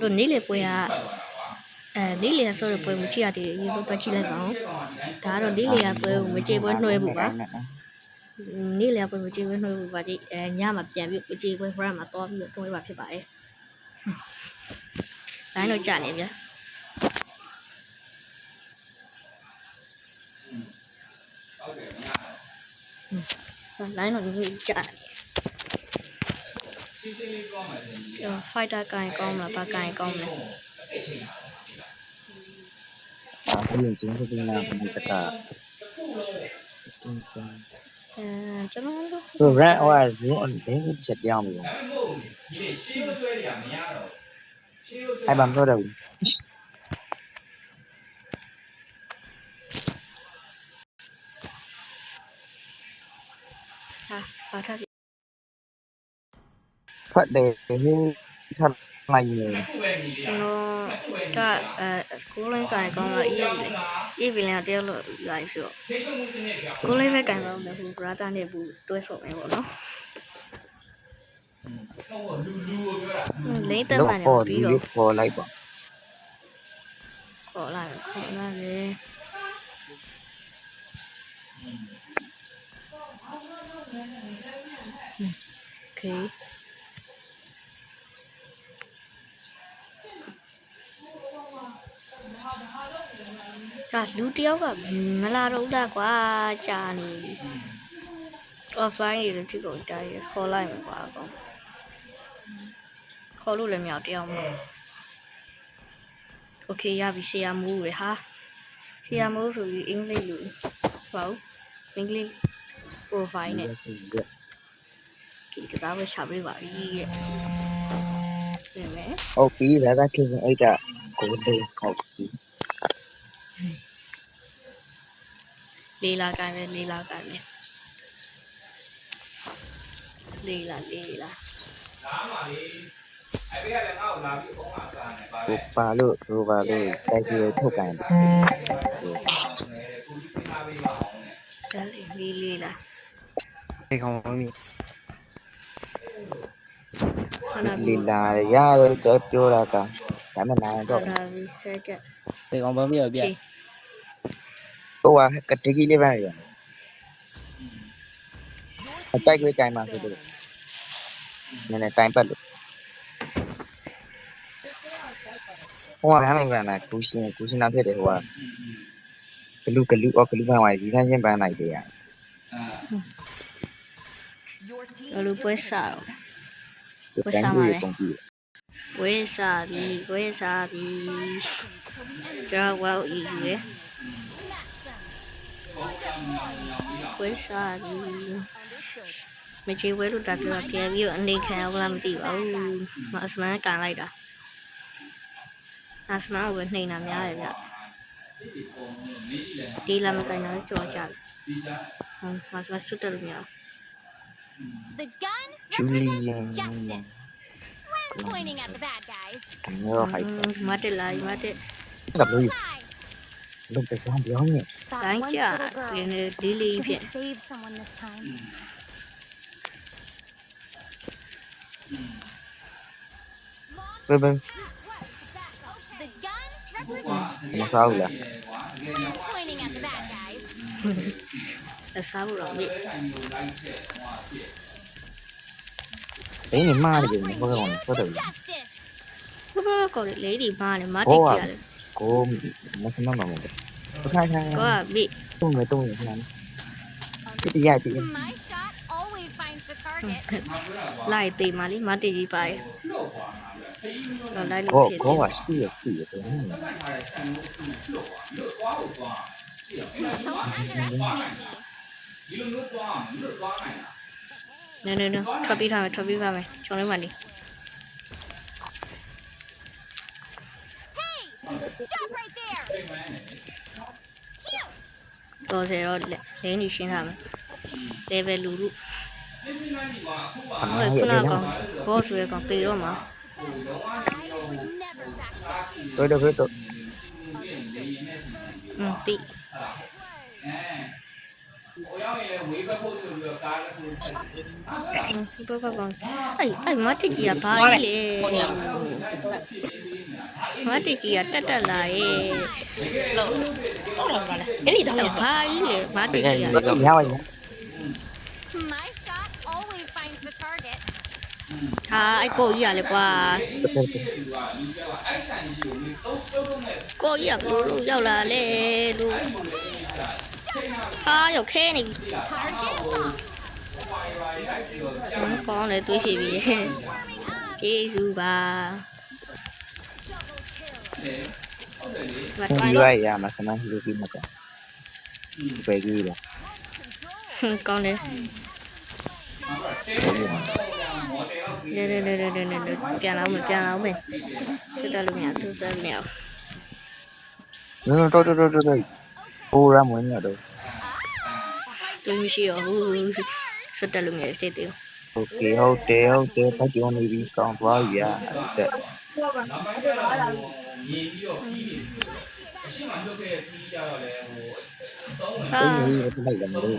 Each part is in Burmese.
တို့နေ့လေပွဲကနေ့လေဆိုတော့ပွဲကိုကြည့်ရတယ်ရေစိုးတော့ကြည့်လိုက်ပါဦးဒါကတော့နေ့လေကပွဲကိုမကြည့်ပွဲနှွှဲဖို့ပါနေ့လေပွဲကိုကြည့်ပွဲနှွှဲဖို့ပါဒီညမှာပြန်ပြီးကြည့်ပွဲ brand မှာတော့ပြီးတော့တွဲပါဖြစ်ပါတယ်လိုင်းတော့ကြာနေဗျာလိုင်းတော့ဒီကြာနေfighter ကိုင်ကောင်းမှာဘာကိုင်ကောင်းလဲအခုရင်ချင်းစတင်လာပြီတကကျွန်တော်တို့သူ run ဟိုက zone အတင်းချက်ပြောင်းပြီအဲ့ဘာမပြောတော့ဘူးဟာဘာထပ်ဖတ်တယ်ဒီထပ်လိုက်နေကျွန်တော်ကကိုလိုင်းကိုင်ကောင်းမှာအေးပြီလဲတယောက်လို့ရိုက်ဆိုကိုလိုင်းပဲကိုင်တော့မယ်ဟို brother နဲ့ဘူးတွဲဆော့မယ်ပေါ့နော်လိမ့်တက်မှလည်းပြီးတော့ခေါ်လိုက်ပါခေါ်လိုက်လေโอเคလူတယောက်ကမလာတော့တာကွာကြာနေပြီ offline တွေလည်းဖြစ်ကုန်ကြရခေါ်လိုက်မှာကွာကောခေါ်လို့လည်းမရတယောက်မโอเคရပြီဆရာမိုးရဟာဆရာမိုးဆိုပြီးအင်္ဂလိပ်လိုဟုတ်အင်္ဂလိပ် profile နဲ့ဒီကစားပဲရှာပေးပါပြီရဲ့ပြင်မယ်ဟုတ်ပြီဒါကခင်ဗျအဲ့ဒါကိုတေးဟုတ်ပြီလေးလာကိုင်ပဲလေးလာကိုင်ပဲလေးလာလာပါလေအဲ့ဒီကလည်းငါ့ကိုလာပြီးပုံမှန်စားနေပါတယ်ပါလို့တိုက်ပြီးထုတ်ကန်တယ်ကိုကြီးစဉ်းစားပေးပါအောင်နဲ့လေးလာဒီကောင်မမီခဏလီလာရတယ်ပြောတာကဒါမှလာတော့ဒါပြီးဆက်ကဒီကောင်မမီရပြဟိုကတတိလေးပဲရအတိုက်ခွေးတိုင်မှာဆိုတော့နည်းနည်းတိုင်ပတ်လို့ဟိုကဟမ်းလိုက်ပြန်လာကူရှင်နာဖြစ်တယ်ဟိုကဂလူပန်းဝိုင်းဒီတိုင်းချင်းပန်းလိုက်တယ်လူပွဲစားတော့ပွဲစားမှာပဲပွဲစားပြီကြောက်ဝေါအီးရဲ့ပွဲစားပြီမချေဝဲလို့တာပြောပြန်ပြီးအနေခံရလားမသိပါဘူးမအစမန်ကန်လိုက်တာအစမန်ကိုပဲနှိမ်တာများတယ်ဗျဒီလာမကန်တော့ကြော်ကြဟုတ်မစမစွတ်တယ်လို့များ The gun represents justice when pointing at the bad guys. မတက်လာမတက်ကပ်လို့လုံးတဲ့ကောင်ပြောင်းနေတိုင်းကြဒီလေးဖြစ် save someone this time. ဘယ် The gun represents justice when pointing at the bad guys. အစားဘူးတော့မြေအေးမားတယ်ဘယ်ကောင်လဲဟုတ်တယ်ဘယ်ကောလေဒီမားလေမတက်ကြရတယ်ကိုမစမမမဟုတ်ခိုင်ကိုကမိတုံးမယ်ခဏတိရတိ My shot always finds the target. လိုက်သေးမှလေမတက်ကြီးပါရဲ့တော့လိုက်လို့ဖြစ်တယ်ကိုကရှိရတယ် Don't underestimate me. နည်းထွက်ပြီးထားမယ်ချုံလေးမှနေ Hey, stop right there. တော့စေတော့လင်းနေရှင်းထားမယ် level လူလူဟုတ်ခုနက boss ရဲ့ကောင်ပေတော့မှာတော့တိဘယ်ကောင်အဲ့မတ်ကြီးကဘာလဲ ငါတိကြီးကတက်လာရဲ့ လို့ဆောက်လာပါလေအဲ့ဒီတော့ တော့ဘာကြီးလဲငါတိကြီးက ရပါရ My shot always finds the target. ဟာအဲ့ကိုကြီးကလေကွာကိုကြီးကဘလို့လို့ရောက်လာလဲလို့ဟာရောက်ခဲနေ Target locked. ကောင်းလေတွေးဖြစ်ပြီကျေးဇူးပါဘာ ဒီ တိုင်း ရွာ တော့ ရမှာစမ်းလို့ပြီးမှာပဲကြီးလား ကောင်းတယ်နေပြန်လာမယ်စစ်တယ်လို့မရသူစမ်းမရ တော့ဟိုရမဝင်ရတော့ သူမရှိတော့ဘူးစစ်တယ်လို့မရတဲ့တဲ့ โอเคဟုတ်တယ်ဖတ်ကြောနေပြီကောင်းသွားပြီတဲ့ ဟာ အဲ့ဒီလိုက်လာမလို့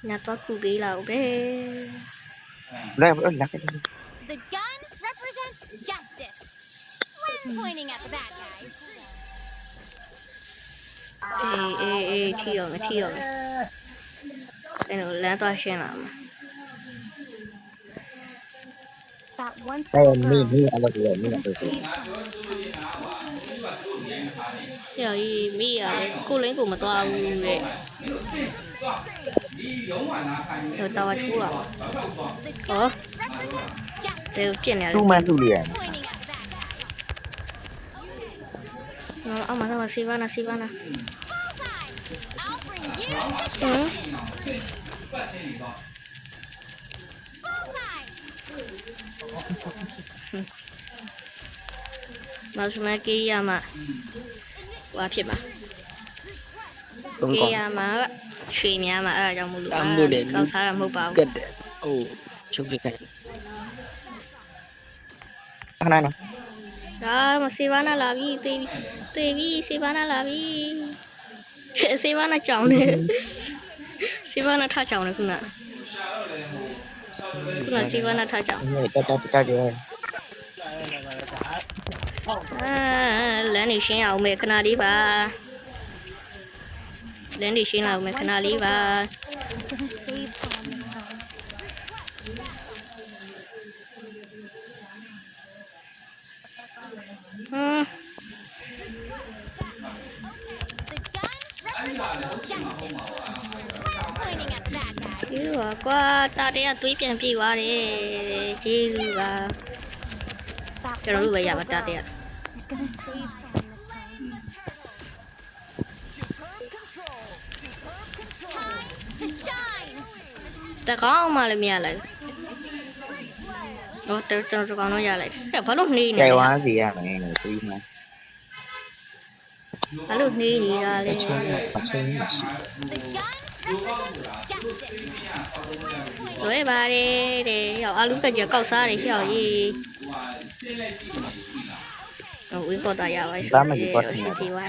ညတော့ခုပေးလာဦးပဲ လက် The gun represents justice when pointing at the bad guys. အေးထီအောင်အဲ့လိုလမ်းသွားရှင်းလာမှာ That once အဲ့ little မ girl င်းအဲ့လိုပြောနေ gonna တယ် save someone this time. ဟဲ့ကြီးမိရလေကိုလင်းကိုမသွားဘူးတဲ့ဟိုတော့ချိုးလာ The Oh. gun represents justice တဲ့ပြင်းနေတယ် သူ့မှစုလိုက်ရ pointing at the bad guys. အော်မဆေးပါနာ Bullseye! I'll bring you to justice. Bullseye! မစမကေးရမှာဟွာဖြစ်မှာ သုံး ကေး ကော ရမှာရွှေများမှာအဲ့ဒါကြောင့်မလို့ တမ်းမို့တယ် ကောက်စားတာမဟုတ်ပါ က ဘူး တ်တယ်ဟိုချုပ်ပြခိုင်း ခဏနော် ဒါမဆေးပါနာလာပြီသေပြီဆေးပါနာလာပြီဆေးပါနာကြောင်နေဆေးပါနာထကြောင်နေခုနဆေးပါနာထကြောင် တက်တယ် လမ်းနေရှင်းအောင်မယ်ခဏလေးပါလမ်းနေရှင်းအောင်မယ်ခဏလေးပါ He's gonna save someone this time. ဟမ် The gun represents justice when pointing at the bad guys. ဒီကွာတာတဲ့ကသွေးပြန်ပြေးသွားတယ်ဂျေဇူးပါ That ကျွန်တော်တို့ once ပဲရ little ပါတာတဲ့ girl is gonna save someone this time. Time to shine. တကောင်းမှလည်းမရလိုက်တော့တော်တော်ကောင်းတော့ရလိုက်တယ်ဘာလို့နှေးနေ ကြို လဲ င်ဝမ်းစီရမယ်လို့ပြီးမှ ဘာလို့နှေးနေတာလဲ အချင်းမရှိ The gun represents justice when pointing လွဲပါတယ်တဲ့ရောက်အာလူကကြကောက်စားတယ်ဟျောက်ရေးဟိုဝေးကောတာရပါစီဒီဝါ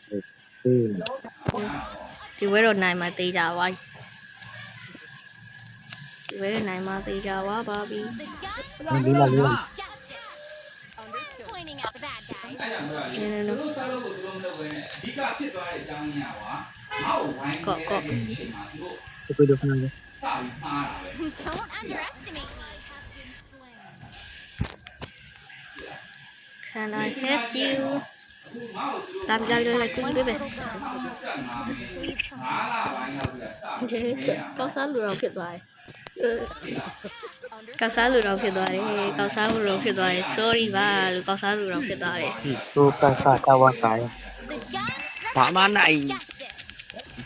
သူ့ ဒီဝဲတော့နိုင်မှသေးကြပါဒီဝဲနိုင်မှသေးကြပါပါပြီ the gun ဒီလာလေး justice when pointing at the bad guys. နင်းနော်ကောကော သူတို့ခဏလေး Don't underestimate me. Can I help you လာလိုက်ကိုကြီးပဲ Save someone. ဒီကောက်စားလူတော်ဖြစ်သွားတယ်ကောက်စားလူတော်ဖြစ်သွားတယ်ကောက်စားလူတော်ဖြစ်သွားတယ် sorry ပါလို့ကောက်စားလူတော်ဖြစ်သွားတယ် သူကကဝကာရ The gun ဘာမှနိုင် justice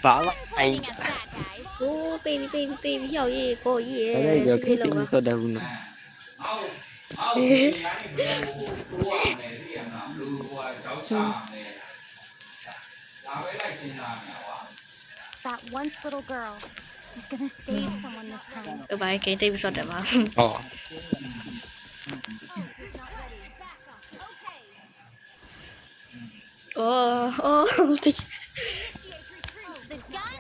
ဘာမှနိုင် pointing at the bad guys. โอ้တေးပြီရောက်ရေးကိုကြီးရဲ့ အဲ့ဒါကြောင့်ကိစ္စတော့ဘူးနော် That once little girl is gonna save someone this time. ဘာကိတေးပြီးစောတယ်ပါ ဟော အိုး The gun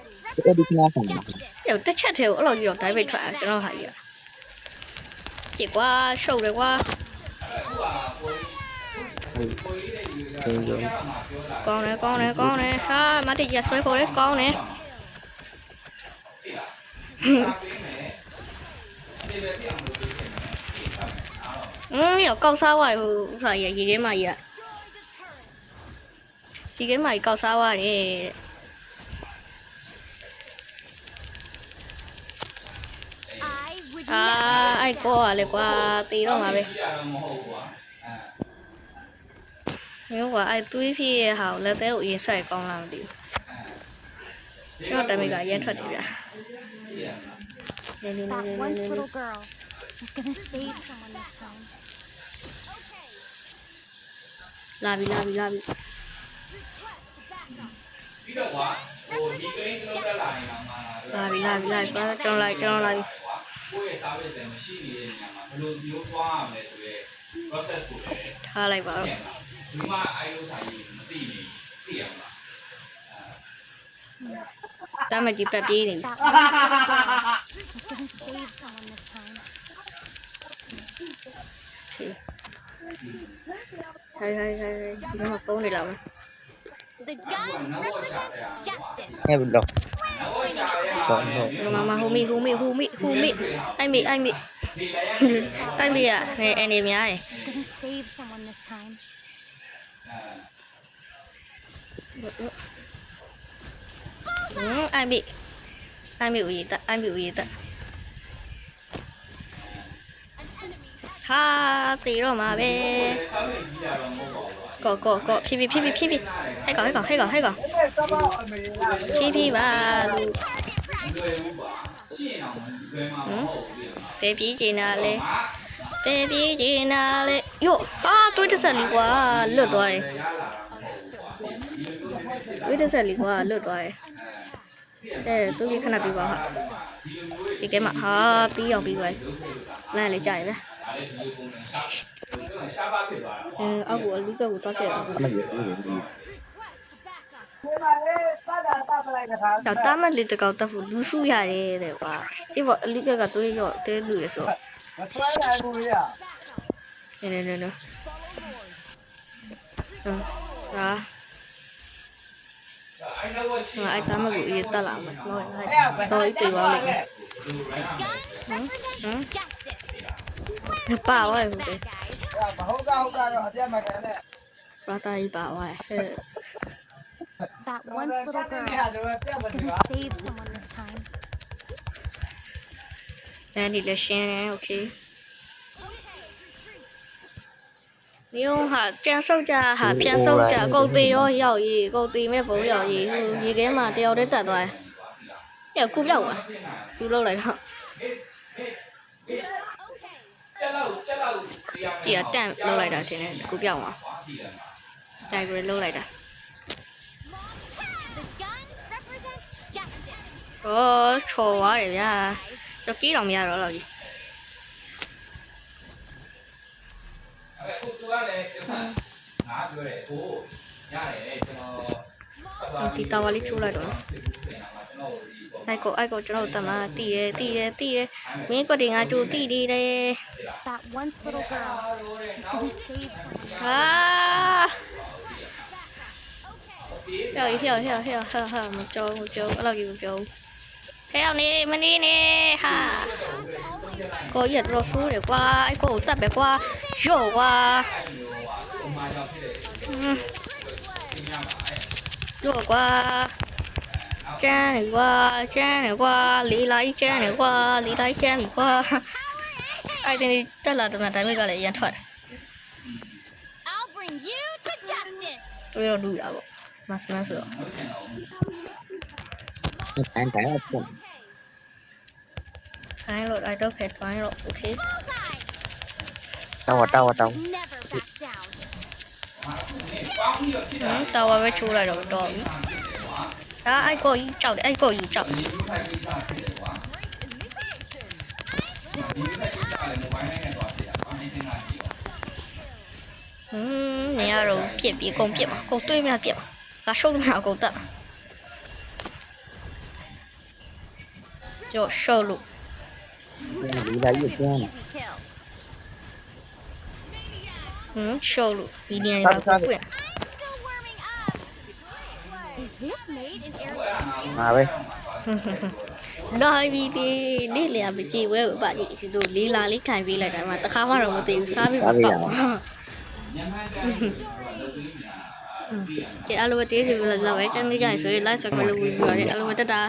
အဲ့ဒီကနာဆန် justice. ရောက်တစ်ချက်တည်းကိုအဲ့လိုကြီးတော့ဒိုင်းပိတ်ထွက်အောင်ကျွန်တော်ဟာကြီးပြစ်ကွာရှုပ်တယ်ကွာ真有。 ကောင်းတယ်ကောင်းတယ်ကောင်းတယ်ဟာမတိရဆွဲခေါ်တယ်ကောင်းတယ်ရောကောက်စားသွားဟိုဟာရေခဲမကြီးကဒီခဲမကြီးကောက်စားသွားတယ် I would အာ never အဲ့ကောကလေကွာတေတော့မှာပဲမျိုးကအဲ့တွေးဖြစ်ရဲ့ဟာကိုလက်သေးကိုအရင်ဆက်ကောင်းလားမသိဘူးကျွန်တော်တမိကရဲထွက်တယ်ဗျာ that once little girl is gonna save someone this time. လာပြီ The gun represents justice. လာပြီကျွန်တော်လိုက် ကိုယ့်ရဲ့ service တွေမရှိနေတဲ့နေရာမှာဘယ်လိုမျိုးသွားရမလဲဆိုရဲ process ကိုလည်း ထားလိုက်ပါတော့ ဒီမှာအဲလိုဆိုင်မသိနေသိရမှာ စမ်းမကြည့်ပတ်ပြေးနေပြီ That once little girl is gonna save someone this time. ထိုင်ဒီမှာပုံးနေလာမယ် The gun represents justice. ဟဲ့ဘလို့ Pointing at them. တော့ မဟူမီအိုက်မီအိုက်မီရအနေများရယ် Is gonna save someone this time. အိုက်မီဦးရတက်ဟာတီတော့မှာပဲကောဖြည်းဟဲ့ကောင်ဖြည်းပါလူ ရှိရင်တော့လွယ်မှာမဟုတ်ဘူး ပဲပြေးချင်တာလေယောဟာတွေးတစ်ဆက်လီကွာလွတ်သွားတယ်တွေးတစ်ဆက်လီကွာလွတ်သွားတယ်သူကြီးခဏပြပါဟာဒီကဲမှာဟာပြီးအောင်ပြီးသွားလမ်းလေးကြာရပဲ ရှားပါဖြစ်သွားတာ အောက်ကိုအလူကကိုတောက်ခဲ့တာ အမကြီးစီးတယ်ဒီ တော့တာမလေးတကောက်တက်ဖို့လူစုရတယ်တဲ့ကွာအေးပေါ့အလူကတွေးရောတဲလူရဆိုနေဟာအဲ့တာမကိုရေးတက်လာမှာတော့တေးပါလိမ့်မယ် Gun represents justice. ပါဝဲဟုတ်တယ် Bad guys. ဘာတာကြီးပါဝဲ That once little girl is gonna save someone this time. ဒီလည်းရှင်းတယ်โอเคမျိုးဟာပြန်ဆုတ်ကြဟာပြန်ဆုတ်ကြကုတ်သေးရောရောက်ရေးကုတ်သေးမဲ့ဘုံရောက်ရေးဟိုရေခဲမှာတယောက်တည်းတက်သွားတယ်။ကူပြောက်သွား။သူလောက်လိုက်တော့ ကြည့်တန့်လောက်လိုက်တာထင်တယ်ကူပြောက်သွား။တိုင်ဂရလောက်လိုက်တာ The gun represents justice. ။အော်ချော်သွားတယ်ဗျာ။တော့ကြီးတော့မရတော့လောက်ကြီး အဲ့ဟိုသူကလည်းငါပြောတယ်ဟိုရတယ်ကျွန်တော် ဒီတာဝါလေးချိုးလိုက်တော့အိုက်ကိုကျွန်တော်တမတီးရဲမင်းကတင်ငါချိုးတီးတယ် That once little girl is gonna save someone. ဟာဟဲ့မကြောက်အဲ့လိုကြီးမပြောဟဲ့နေမနေနဲ့ဟာကိုရတော့ဆိုးတယ်ကွာအဲ့ကိုတက်ပဲကွာရော့ကွာရော့ကွာကျန်းနေကွာလေးလိုက်ကျန်းနေကွာလေးလိုက်ကျန်းပြီကွာအဲ့ဒီတက်လာတဲ့တိုင်ကလည်းရန်ထွက် I'll bring you to justice. တွေးတော့လူရပါမတ်မတ်ဆိုတော့ တန်တယ်ပေါ့ ခိုင်းလို့အဲ့တော့ဖက်ခိုင်းလို့โอเค Bullseye. တောင်း Never back down. တော်ဝဲချိုးလိုက်တော့တော်ပြီဒါအဲ့ကိုကြီးကြောက်တယ်အဲ့ကိုကြီးကြောက်နေရတော့ပြစ်ပြီးကုန်ပြစ်မှာကုန်တွေးမလားပြစ်မှာဒါရှုပ်လို့မရကုန်တက်ကျော်ရှုပ်လို့ လေးလာရွတ်ကျန်း Easy kill. ရှော့လို့မီဒီယံတွေကပွင့် I'm still warming up. Is this made in Arizona? ငါပဲ နိုင်ပြီဒီနေ့လေမကြည့်ဝဲဘူးပါကြီးဒီလိုလေးလာလေးခံပေးလိုက်တယ်မှာတခါမှတော့မသိဘူးစားပြီးပါပေါ့ကဲအလိုတေးစီဘယ်လိုလဲကျန်နေကြဆိုရင် live ဆက်မလုပ်ဘူးပြောတယ်အလိုတတာ